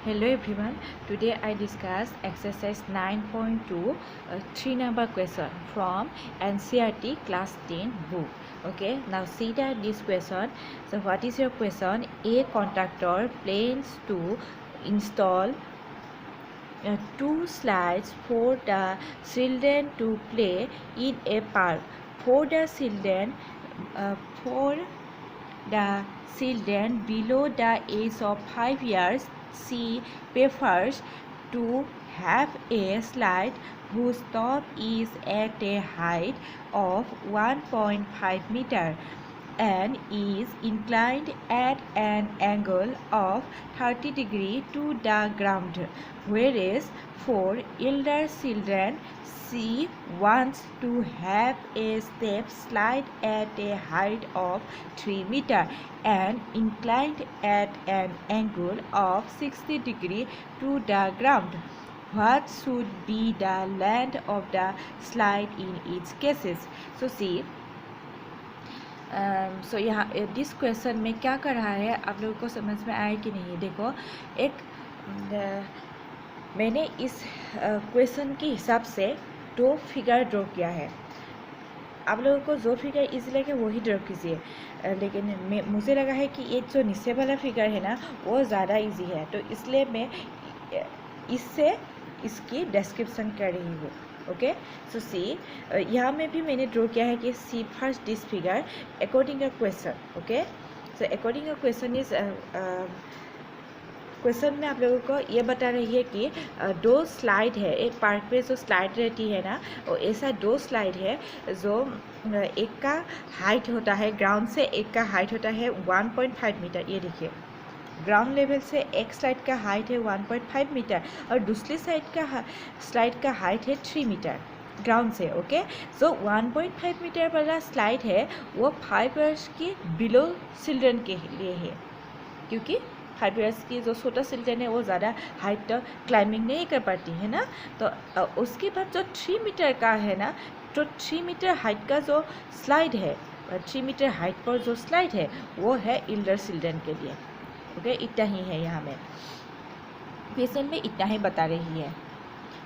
Hello everyone. Today I discuss exercise 9.2 3 number question from NCERT class 10 book. Okay, now see that this question. So what is your question? A contractor plans to install two slides for the children to play in a park. For the children below the age of 5 years, she prefers to have a slide whose top is at a height of 1.5 meter and is inclined at an angle of 30 degree to the ground, whereas for elder children she wants to have a step slide at a height of 3 meter and inclined at an angle of 60 degree to the ground. What should be the length of the slide in each cases? So see, सो यहाँ this question में क्या कर रहा है, आप लोगों को समझ में आए कि नहीं? देखो, एक मैंने इस क्वेश्चन के हिसाब से दो फिगर ड्रॉ किया है. आप लोगों को जो फिगर इजी लगे वही ड्रॉ कीजिए, लेकिन मुझे लगा है कि ये जो नीचे वाला फिगर है ना वो ज़्यादा इजी है, तो इसलिए मैं इससे इसकी डिस्क्रिप्शन कर रही हूँ. ओके, सो सी, यहाँ में भी मैंने ड्रॉ किया है कि see first this figure according a question. Okay, so according a question is question में आप लोगों को ये बता रही है कि दो स्लाइड है. एक पार्क पे जो स्लाइड रहती है ना, वो ऐसा दो स्लाइड है जो एक का हाइट होता है ग्राउंड से, एक का हाइट होता है 1.5 मीटर. ये देखिए, ग्राउंड लेवल से एक स्लाइड का हाइट है 1.5 मीटर और दूसरी साइड का स्लाइड का हाइट है 3 मीटर ग्राउंड से. ओके, सो 1.5 मीटर वाला स्लाइड है वो 5 इयर्स की बिलो चिल्ड्रन के लिए है, क्योंकि 5 इयर्स की जो छोटा चिल्ड्रन है वो ज़्यादा हाइट तो क्लाइंबिंग नहीं कर पाती है ना. तो उसके बाद जो 3 मीटर का है ना, तो 3 मीटर हाइट का जो स्लाइड है, 3 मीटर हाइट पर जो स्लाइड है वो है एल्डर चिल्ड्रन के लिए. ओके, इतना ही है यहाँ में क्वेश्चन में, इतना ही बता रही है.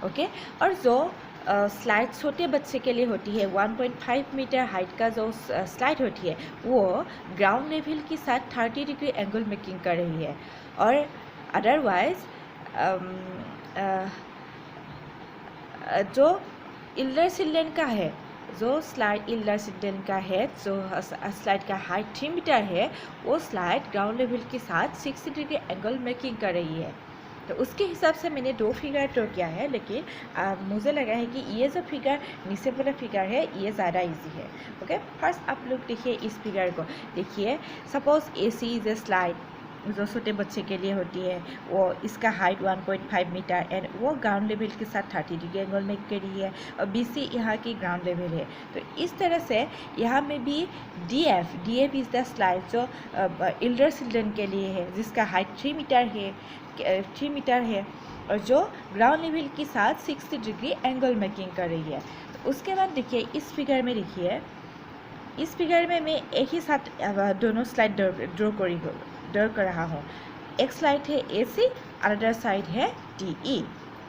ओके, और जो स्लाइड छोटे बच्चे के लिए होती है 1.5 मीटर हाइट का जो स्लाइड होती है वो ग्राउंड लेवल के साथ 30 डिग्री एंगल मेकिंग कर रही है. और अदरवाइज जो एल्डर चिल्ड्रन का है, जो स्लाइड एल्डर चिल्ड्रन का है, जो स्लाइड का हाइट 3 मीटर है, वो स्लाइड ग्राउंड लेवल के साथ 60 डिग्री एंगल मेकिंग कर रही है. तो उसके हिसाब से मैंने दो फिगर ड्रॉ किया है, लेकिन मुझे लगा है कि ये जो फिगर नीचे वाला फिगर है ये ज़्यादा इजी है. ओके, फर्स्ट आप लोग देखिए इस फिगर को. देखिए, suppose A C is a slide जो छोटे बच्चे के लिए होती है, वो इसका हाइट 1.5 मीटर एंड वो ग्राउंड लेवल के साथ 30 डिग्री एंगल मेक कर रही है और बी सी यहाँ की ग्राउंड लेवल है. तो इस तरह से यहाँ में भी D F is the slide जो एल्डर चिल्ड्रन के लिए है, जिसका हाइट 3 मीटर है और जो ग्राउंड लेवल के साथ 60 डिग्री एंगल मेकिंग कर रही है. तो उसके बाद देखिए इस फिगर में, देखिए इस फिगर में मैं एक ही साथ दोनों स्लाइड ड्रॉ कर रहा हूँ. एक स्लाइड है ए सी, अनदर साइड है D E.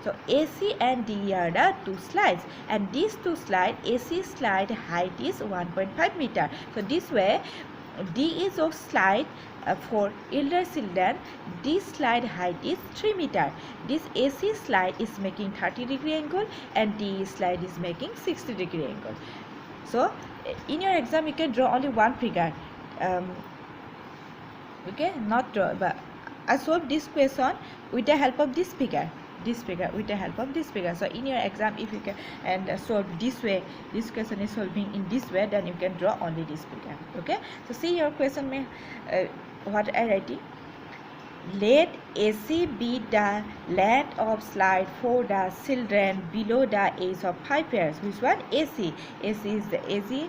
So AC and DE are the two slides, and these two slides, AC slide height is 1.5 meter. So this way, D is of slide for elder children. This slide height is 3 meter. This AC slide is making 30 degree angle, and DE slide is making 60 degree angle. So in your exam, you can draw only one figure. Okay, not draw, but I solved this question with the help of this figure. With the help of this figure. So in your exam, if you can and solve this way, this question is solving in this way, then you can draw only this figure. Okay, so see your question mein what I writing. Let AC be the length of slide for the children below the age of 5 years. Which one? AC is the AC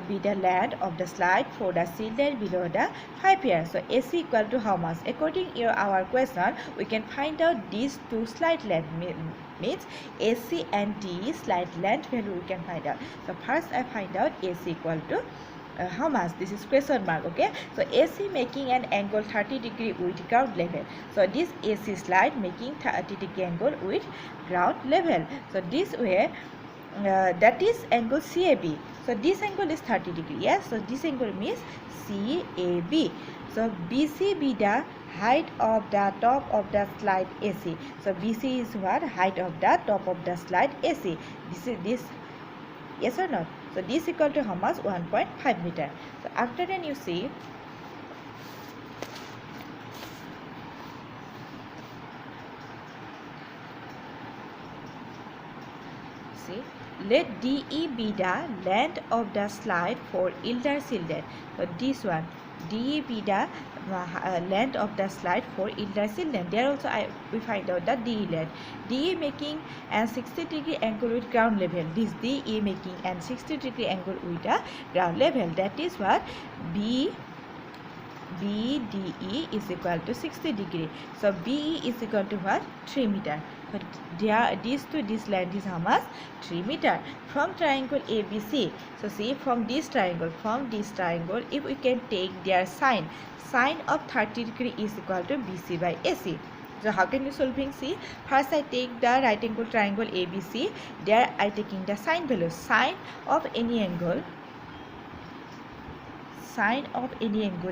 be the length of the slide for the children below the 5 years. So AC equal to how much? According to our question, we can find out these two slide length, means AC and D slide length value we can find out. So first I find out AC equal to how much? This is question mark. Okay, so AC making an angle 30 degree with ground level. So this AC slide making 30 degree angle with ground level. So this way that is angle CAB. So this angle is 30 degree. Yes, so this angle means CAB. So BC be the height of the top of the slide AC. So BC is what? Height of the top of the slide AC. This is this. Yes or not? So this equal to how much? 1.5 meter. So after then you see, let DE be the length of the slide for Ildar cylinder. So this one, DE be the length of the slide for Ildar cylinder. There also we find out that DE length. DE making an 60 degree angle with ground level. This DE making an 60 degree angle with the ground level. That is what BDE is equal to 60 degree. So BE is equal to what? 3 meter. But this to this length is how much? 3 meter. From triangle ABC. So see, from this triangle, if we can take their sine of 30 degree is equal to BC by AC. So how can you solving? See, first I take the right angle triangle ABC. There I taking the sine value. Sine of any angle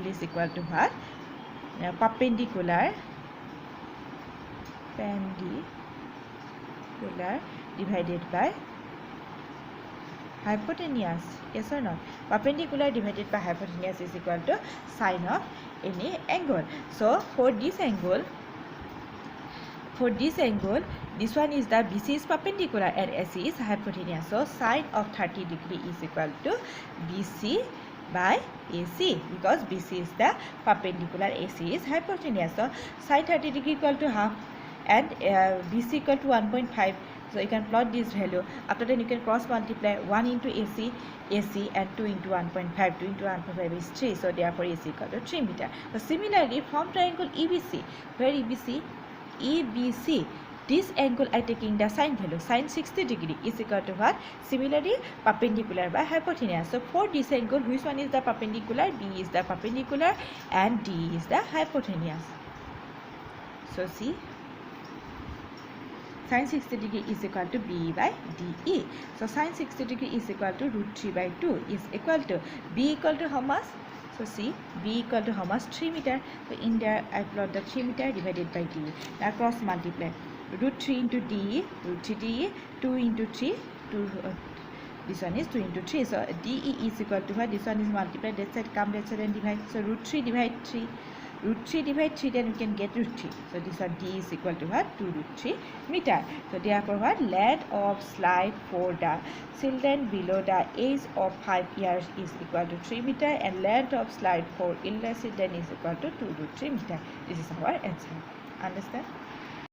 is equal to what? Perpendicular divided by hypotenuse. Yes or no? Perpendicular divided by hypotenuse is equal to sine of any angle. So for this angle, this one is the BC is perpendicular and AC is hypotenuse. So sine of 30 degree is equal to BC by AC, because BC is the perpendicular, AC is hypotenuse. So sine 30 degree equal to half and BC equal to 1.5. So you can plot this value. After that you can cross multiply 1 into AC and 2 into 1.5. 2 into 1.5 is 3. So therefore AC equal to 3 meter. So similarly from triangle EBC, where EBC, this angle I taking the sine value, sine 60 degree is equal to what? Similarly perpendicular by hypotenuse. So for this angle, which one is the perpendicular? B is the perpendicular and D is the hypotenuse. So see, sine 60 degree is equal to B by DE. So sine 60 degree is equal to root 3 by 2 is equal to B equal to how much? So see, B equal to how much? 3 meter. So in there I plot the 3 meter divided by D. Now cross multiply. Root 3 into DE, root 3 DE, 2 into 3, this one is 2 into 3. So DE is equal to what? This one is multiplied, that side come, that side and divide. So root 3 divide 3. Root 3 divide 3, then we can get root 3. So this one D is equal to what? 2 root 3 meter. So therefore what? Length of slide for the children below the age of 5 years is equal to 3 meter and length of slide for elder children is equal to 2 root 3 meter. This is our answer. Understand?